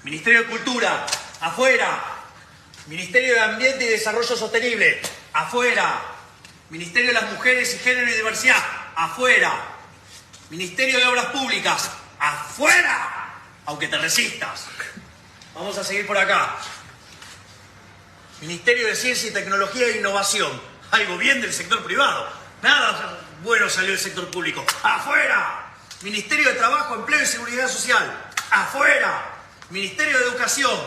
Ministerio de Cultura, afuera. Ministerio de Ambiente y Desarrollo Sostenible, afuera. Ministerio de las Mujeres y Género y Diversidad, afuera. Ministerio de Obras Públicas, afuera. Aunque te resistas. Vamos a seguir por acá. Ministerio de Ciencia y Tecnología e Innovación. Algo bien del sector privado. Nada bueno salió del sector público. ¡Afuera! Ministerio de Trabajo, Empleo y Seguridad Social. ¡Afuera! Ministerio de Educación.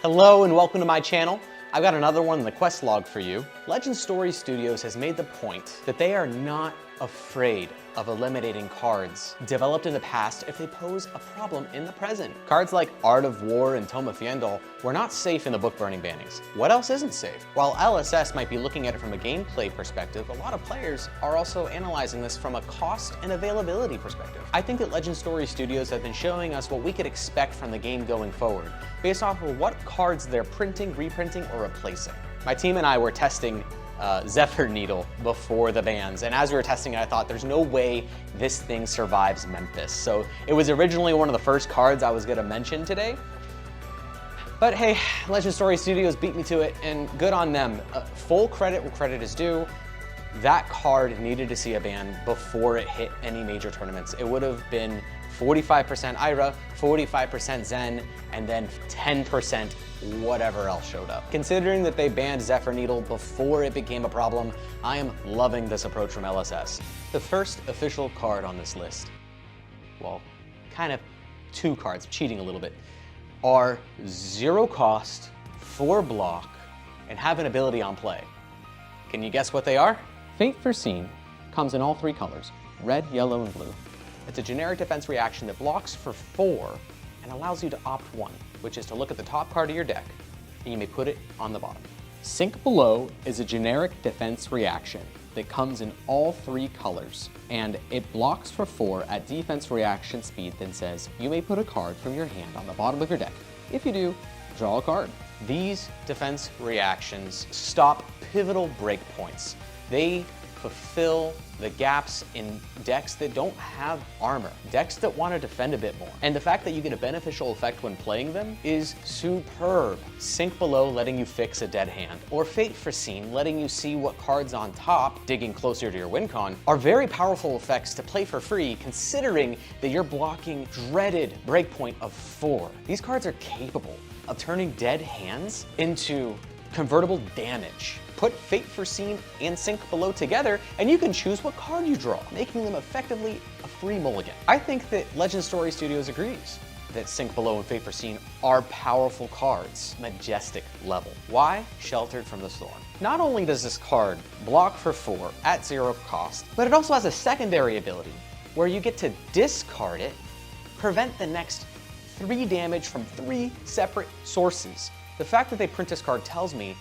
Hello and welcome to my channel. I've got another one in the quest log for you. Legend Story Studios has made the point that they are not afraid of eliminating cards developed in the past if they pose a problem in the present. Cards like Art of War and Tome of Fyendal were not safe in the book burning bannings. What else isn't safe? While LSS might be looking at it from a gameplay perspective, a lot of players are also analyzing this from a cost and availability perspective. I think that Legend Story Studios have been showing us what we could expect from the game going forward, based off of what cards they're printing, reprinting, or replacing. My team and I were testing Zephyr Needle before the bans, and as we were testing it, I thought there's no way this thing survives Memphis. So it was originally one of the first cards I was gonna mention today. But hey, Legend Story Studios beat me to it, and good on them. Full credit where credit is due. That card needed to see a ban before it hit any major tournaments. It would have been 45% Ira, 45% Zen, and then 10% whatever else showed up. Considering that they banned Zephyr Needle before it became a problem, I am loving this approach from LSS. The first official card on this list, well, kind of two cards, cheating a little bit, are 0 cost, 4 block, and have an ability on play. Can you guess what they are? Fate Foreseen comes in all 3 colors, red, yellow, and blue. It's a generic defense reaction that blocks for 4 and allows you to opt 1, which is to look at the top card of your deck, and you may put it on the bottom. Sink Below is a generic defense reaction that comes in all 3 colors, and it blocks for 4 at defense reaction speed, then says, you may put a card from your hand on the bottom of your deck. If you do, draw a card. These defense reactions stop pivotal breakpoints. They fulfill the gaps in decks that don't have armor, decks that want to defend a bit more. And the fact that you get a beneficial effect when playing them is superb. Sink Below letting you fix a dead hand, or Fate Foreseen letting you see what cards on top, digging closer to your win con, are very powerful effects to play for free, considering that you're blocking dreaded breakpoint of 4. These cards are capable of turning dead hands into convertible damage. Put Fate Foreseen and Sink Below together, and you can choose what card you draw, making them effectively a free mulligan. I think that Legend Story Studios agrees that Sink Below and Fate Foreseen are powerful cards, majestic level. Why? Sheltered from the Storm. Not only does this card block for 4 at 0 cost, but it also has a secondary ability where you get to discard it, prevent the next 3 damage from 3 separate sources. The fact that they print this card tells me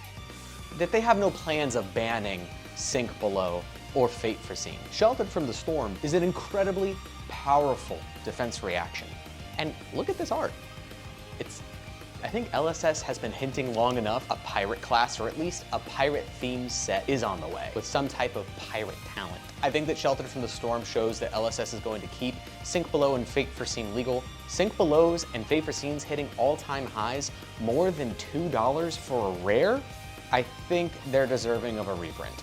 that they have no plans of banning Sink Below or Fate Foreseen. Sheltered from the Storm is an incredibly powerful defense reaction. And look at this art. I think LSS has been hinting long enough a pirate class, or at least a pirate themed set, is on the way, with some type of pirate talent. I think that Sheltered from the Storm shows that LSS is going to keep Sink Below and Fate Foreseen legal. Sink Belows and Fate Foreseens hitting all-time highs, more than $2 for a rare. I think they're deserving of a reprint.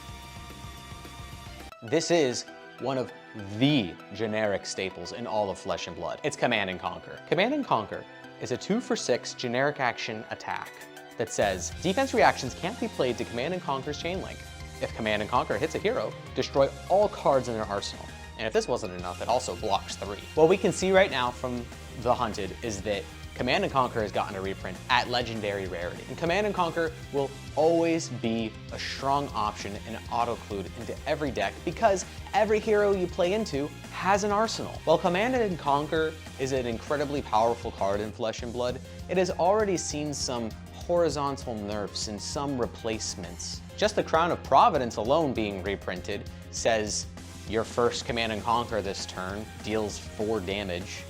This is one of the generic staples in all of Flesh and Blood. It's Command and Conquer. Command and Conquer is a 2-for-6 generic action attack that says defense reactions can't be played to Command and Conquer's chain link. If Command and Conquer hits a hero, destroy all cards in their arsenal. And if this wasn't enough, it also blocks 3. What we can see right now from The Hunted is that Command & Conquer has gotten a reprint at legendary rarity. And Command & Conquer will always be a strong option and auto-clued into every deck because every hero you play into has an arsenal. While Command & Conquer is an incredibly powerful card in Flesh and Blood, it has already seen some horizontal nerfs and some replacements. Just the Crown of Providence alone being reprinted says your first Command & Conquer this turn deals 4 damage.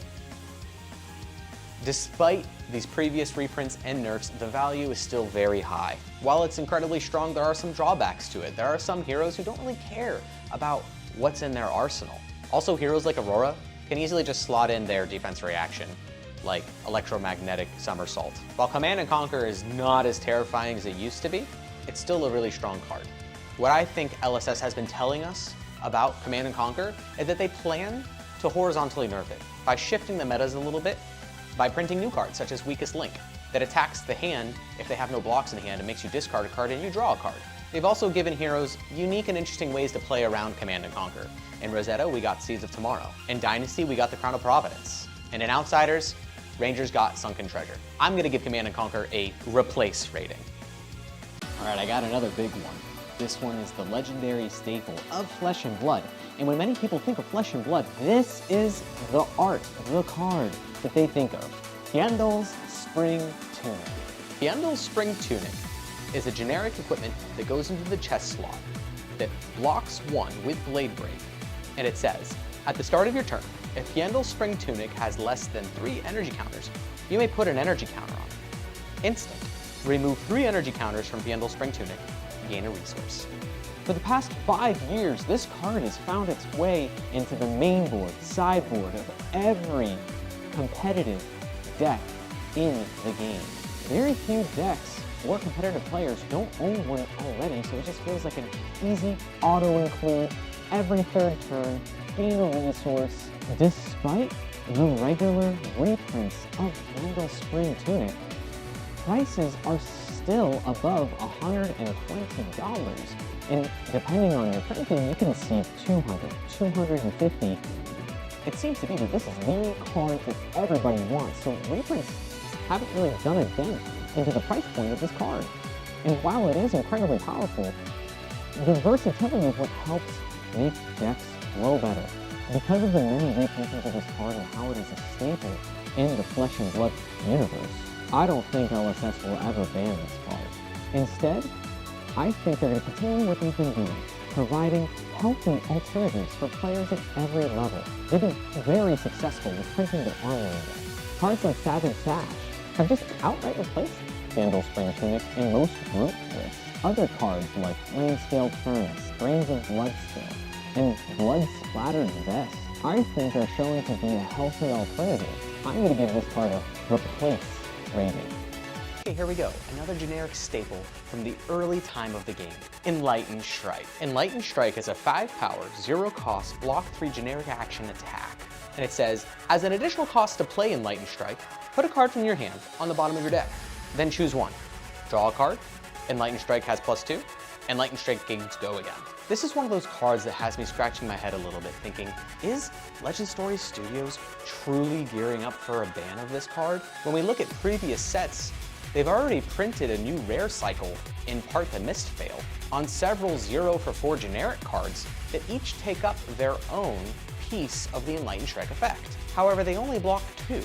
Despite these previous reprints and nerfs, the value is still very high. While it's incredibly strong, there are some drawbacks to it. There are some heroes who don't really care about what's in their arsenal. Also, heroes like Aurora can easily just slot in their defense reaction, like electromagnetic somersault. While Command & Conquer is not as terrifying as it used to be, it's still a really strong card. What I think LSS has been telling us about Command & Conquer is that they plan to horizontally nerf it by shifting the metas a little bit, by printing new cards such as Weakest Link that attacks the hand if they have no blocks in hand and makes you discard a card and you draw a card. They've also given heroes unique and interesting ways to play around Command & Conquer. In Rosetta, we got Seeds of Tomorrow. In Dynasty, we got the Crown of Providence. And in Outsiders, Rangers got Sunken Treasure. I'm gonna give Command & Conquer a replace rating. All right, I got another big one. This one is the legendary staple of Flesh and Blood. And when many people think of Flesh and Blood, this is the art, the card that they think of. Fyendal's Spring Tunic. Fyendal's Spring Tunic is a generic equipment that goes into the chest slot that blocks 1 with Blade Break. And it says, at the start of your turn, if Fyendal's Spring Tunic has less than 3 energy counters, you may put an energy counter on it. Instant. Remove 3 energy counters from Fyendal's Spring Tunic, gain a resource. For the past 5 years, this card has found its way into the main board, sideboard of every competitive deck in the game. Very few decks or competitive players don't own one already, so it just feels like an easy auto-include every third turn, gain a resource. Despite the regular reprints of Fyendal's Spring Tunic, prices are still above $120. And depending on your printing, you can see $200, $250. It seems to be that this is the card that everybody wants, so reprints haven't really done a dent into the price point of this card. And while it is incredibly powerful, the versatility is what helps make decks flow better. Because of the many reprintings of this card and how it is a staple in the Flesh and Blood universe, I don't think LSS will ever ban this card. Instead, I think they're going to continue what they've been doing, providing healthy alternatives for players at every level. They've been very successful with printing their armor in there. Cards like Savage Sash have just outright replaced Fyendal's Spring Tunic in most group lists. Other cards like Flame-Scaled Furnace, Grains of Bloodscale, and Blood-Splattered Vest, I think are showing to be a healthy alternative. I'm going to give this card a replace rating. Okay, here we go. Another generic staple from the early time of the game, Enlightened Strike. Enlightened Strike is a 5-power, 0-cost, block 3 generic action attack. And it says, as an additional cost to play Enlightened Strike, put a card from your hand on the bottom of your deck. Then choose one. Draw a card. Enlightened Strike has +2. Enlightened Strike gains go again. This is one of those cards that has me scratching my head a little bit, thinking, is Legend Story Studios truly gearing up for a ban of this card? When we look at previous sets, they've already printed a new rare cycle, in part the Mistfail, on several 0 for 4 generic cards that each take up their own piece of the Enlightened Strike effect. However, they only block 2.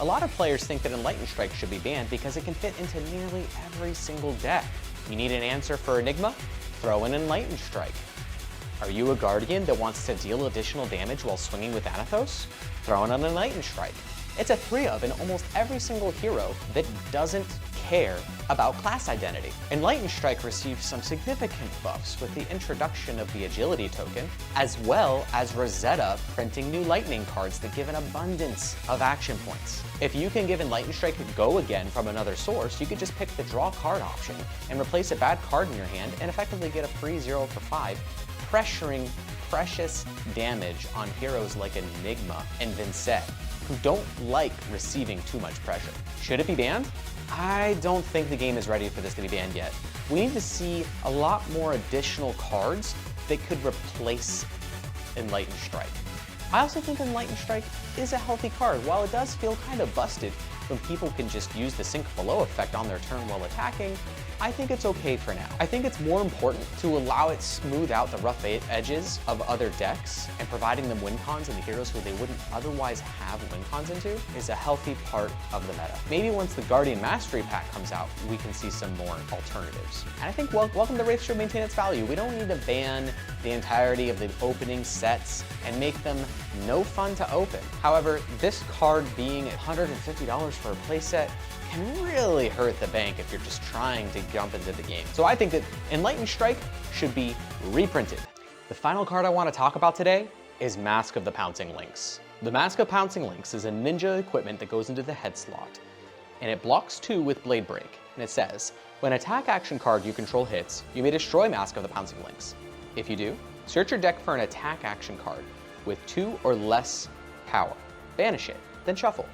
A lot of players think that Enlightened Strike should be banned because it can fit into nearly every single deck. You need an answer for Enigma? Throw an Enlightened Strike. Are you a Guardian that wants to deal additional damage while swinging with Anathos? Throw in an Enlightened Strike. It's a 3-of in almost every single hero that doesn't care about class identity. Enlightened Strike received some significant buffs with the introduction of the Agility token, as well as Rosetta printing new Lightning cards that give an abundance of action points. If you can give Enlightened Strike a go again from another source, you could just pick the draw card option and replace a bad card in your hand and effectively get a free 0 for 5, pressuring precious damage on heroes like Enigma and Vincent, who don't like receiving too much pressure. Should it be banned? I don't think the game is ready for this to be banned yet. We need to see a lot more additional cards that could replace Enlightened Strike. I also think Enlightened Strike is a healthy card. While it does feel kind of busted when people can just use the sink below effect on their turn while attacking, I think it's okay for now. I think it's more important to allow it smooth out the rough edges of other decks, and providing them win cons into heroes who they wouldn't otherwise have win cons into is a healthy part of the meta. Maybe once the Guardian Mastery Pack comes out, we can see some more alternatives. And I think Welcome to Wraith should maintain its value. We don't need to ban the entirety of the opening sets and make them no fun to open. However, this card being $150 for a playset can really hurt the bank if you're just trying to jump into the game. So I think that Enlightened Strike should be reprinted. The final card I want to talk about today is Mask of the Pouncing Lynx. The Mask of Pouncing Lynx is a ninja equipment that goes into the head slot, and it blocks 2 with Blade Break. And it says, when attack action card you control hits, you may destroy Mask of the Pouncing Lynx. If you do, search your deck for an attack action card with 2 or less power. Banish it, then shuffle.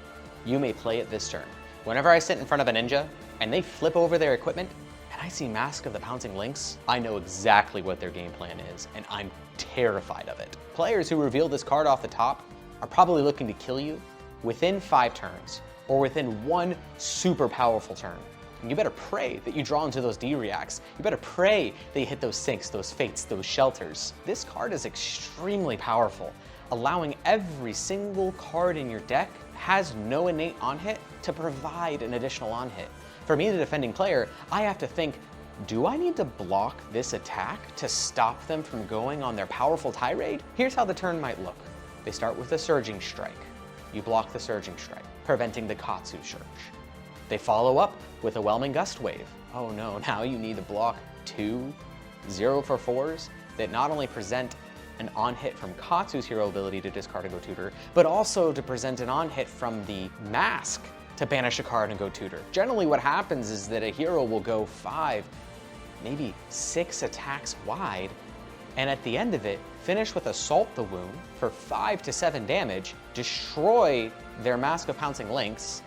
You may play it this turn. Whenever I sit in front of a ninja and they flip over their equipment and I see Mask of the Pouncing Lynx, I know exactly what their game plan is, and I'm terrified of it. Players who reveal this card off the top are probably looking to kill you within 5 turns or within 1 super powerful turn. And you better pray that you draw into those D-reacts. You better pray that you hit those sinks, those fates, those shelters. This card is extremely powerful, allowing every single card in your deck has no innate on-hit to provide an additional on-hit. For me, the defending player, I have to think, do I need to block this attack to stop them from going on their powerful tirade? Here's how the turn might look. They start with a Surging Strike. You block the Surging Strike, preventing the Katsu Surge. They follow up with a Whelming Gust Wave. Oh no, now you need to block 2 0-for-4s that not only present an on-hit from Katsu's hero ability to discard and go tutor, but also to present an on-hit from the Mask to banish a card and go tutor. Generally what happens is that a hero will go 5, maybe 6 attacks wide, and at the end of it, finish with Assault the Wound for 5 to 7 damage, destroy their Mask of Pouncing Lynx,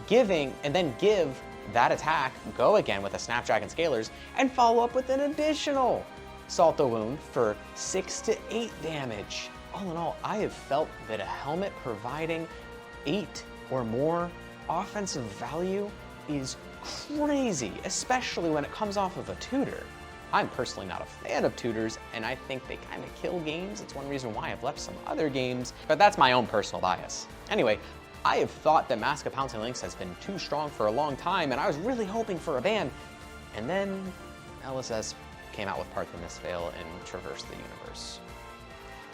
and then give that attack, go again with a Snapdragon Scalers, and follow up with an additional Salt the Wound for 6 to 8 damage. All in all, I have felt that a helmet providing 8 or more offensive value is crazy, especially when it comes off of a tutor. I'm personally not a fan of tutors, and I think they kind of kill games. It's one reason why I've left some other games, but that's my own personal bias. Anyway, I have thought that Mask of Pouncing Lynx has been too strong for a long time, and I was really hoping for a ban. And then LSS came out with Part the Misfail and Traverse the Universe.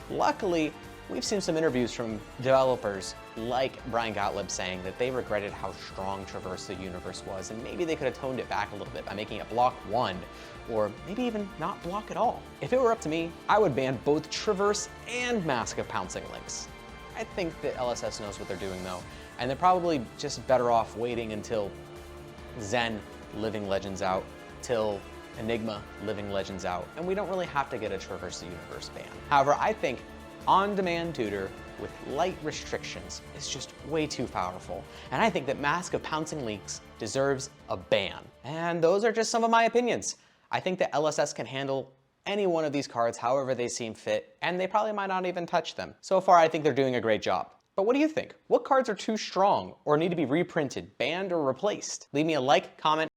Luckily, we've seen some interviews from developers like Brian Gottlieb saying that they regretted how strong Traverse the Universe was, and maybe they could have toned it back a little bit by making it block 1, or maybe even not block at all. If it were up to me, I would ban both Traverse and Mask of Pouncing Lynx. I think that LSS knows what they're doing though, and they're probably just better off waiting until Zen Living Legends out, till Enigma Living Legends out, and we don't really have to get a Traverse the Universe ban. However, I think on-demand tutor with light restrictions is just way too powerful, and I think that Mask of Pouncing Lynx deserves a ban. And those are just some of my opinions. I think that LSS can handle any one of these cards however they seem fit, and they probably might not even touch them. So far, I think they're doing a great job. But what do you think? What cards are too strong or need to be reprinted, banned, or replaced? Leave me a like, comment,